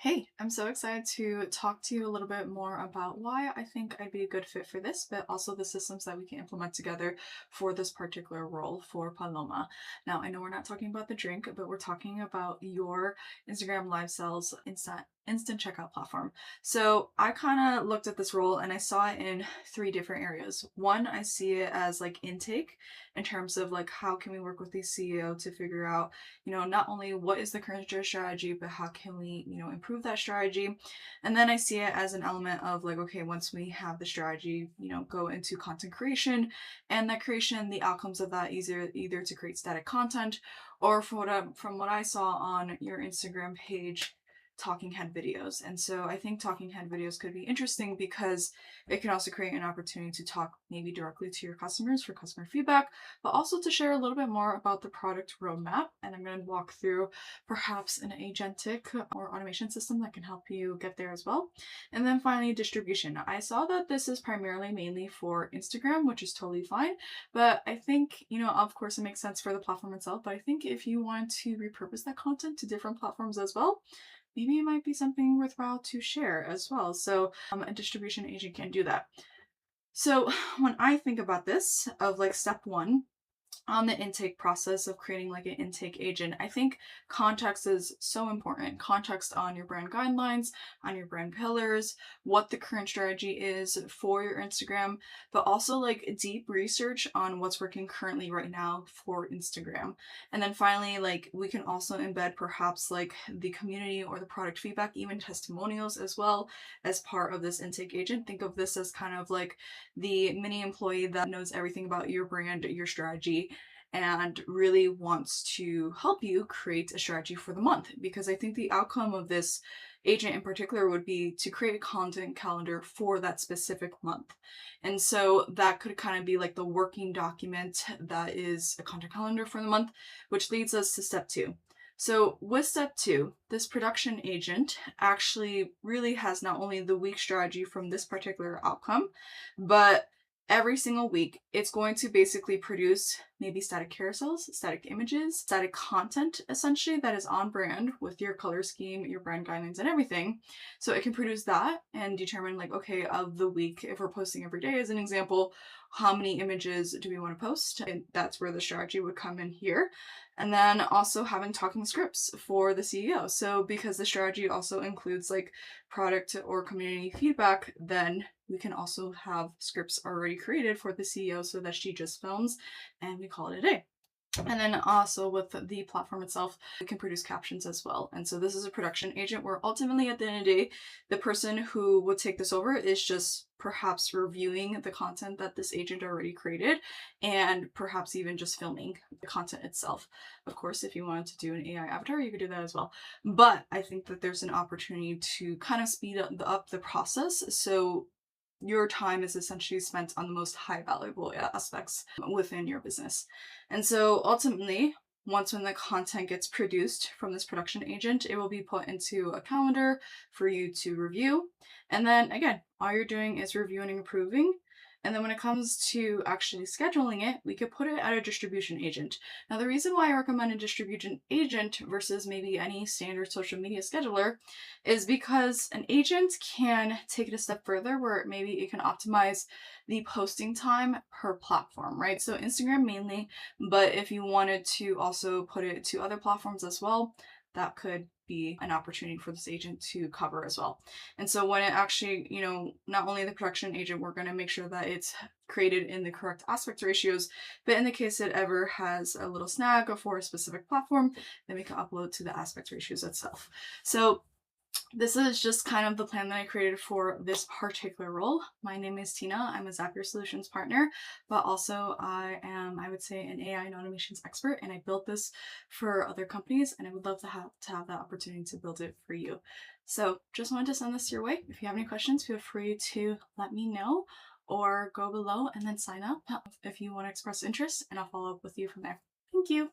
Hey, I'm so excited to talk to you a little bit more about why I think I'd be a good fit for this, but also the systems that we can implement together for this particular role for Paloma. Now, I know we're not talking about the drink, but we're talking about your Instagram live sales instant checkout platform. So I kind of looked at this role and I saw it in three different areas. One, I see it as like intake in terms of like how can we work with the CEO to figure out not only what is the current strategy, but how can we, improve that strategy. And then I see it as an element of like, okay, once we have the strategy, go into content creation and that creation, the outcomes of that either to create static content or from what I saw on your Instagram page, talking head videos. And so I think talking head videos could be interesting because it can also create an opportunity to talk maybe directly to your customers for customer feedback, but also to share a little bit more about the product roadmap. And I'm going to walk through perhaps an agentic or automation system that can help you get there as well. And then finally, distribution. I saw that this is primarily mainly for Instagram, which is totally fine. But I think, of course, it makes sense for the platform itself. But I think if you want to repurpose that content to different platforms as well, maybe it might be something worthwhile to share as well. So a distribution agent can do that. So when I think about this of like step one, on the intake process of creating like an intake agent, I think context is so important. Context on your brand guidelines, on your brand pillars, what the current strategy is for your Instagram, but also like deep research on what's working currently right now for Instagram. And then finally, like we can also embed perhaps like the community or the product feedback, even testimonials as well as part of this intake agent. Think of this as kind of like the mini employee that knows everything about your brand, your strategy, and really wants to help you create a strategy for the month. Because I think the outcome of this agent in particular would be to create a content calendar for that specific month. And so that could kind of be like the working document that is a content calendar for the month, which leads us to step two. So with step two, this production agent actually really has not only the week strategy from this particular outcome, but every single week, it's going to basically produce maybe static carousels, static images, static content essentially that is on brand with your color scheme, your brand guidelines, and everything. So it can produce that and determine like, okay, of the week, if we're posting every day as an example, how many images do we want to post? And that's where the strategy would come in here. And then also having talking scripts for the CEO. So because the strategy also includes like product or community feedback, then we can also have scripts already created for the CEO so that she just films and we call it a day. And then also with the platform itself, we can produce captions as well. And so this is a production agent where ultimately at the end of the day, the person who would take this over is just perhaps reviewing the content that this agent already created and perhaps even just filming the content itself. Of course, if you wanted to do an AI avatar, you could do that as well. But I think that there's an opportunity to kind of speed up the process. So your time is essentially spent on the most high valuable aspects within your business. And so ultimately, when the content gets produced from this production agent, it will be put into a calendar for you to review. And then again, all you're doing is reviewing and approving. And then when it comes to actually scheduling it, we could put it at a distribution agent. Now, the reason why I recommend a distribution agent versus maybe any standard social media scheduler is because an agent can take it a step further where maybe it can optimize the posting time per platform, right? So Instagram mainly, but if you wanted to also put it to other platforms as well, that could be an opportunity for this agent to cover as well. And so when it actually, not only the production agent, we're going to make sure that it's created in the correct aspect ratios, but in the case it ever has a little snag for a specific platform, then we can upload to the aspect ratios itself. So this is just kind of the plan that I created for this particular role. My name is Tina. I'm a Zapier Solutions partner, but also I would say, an AI and automations expert, and I built this for other companies, and I would love to have that opportunity to build it for you. So just wanted to send this your way. If you have any questions, feel free to let me know or go below and then sign up if you want to express interest, and I'll follow up with you from there. Thank you.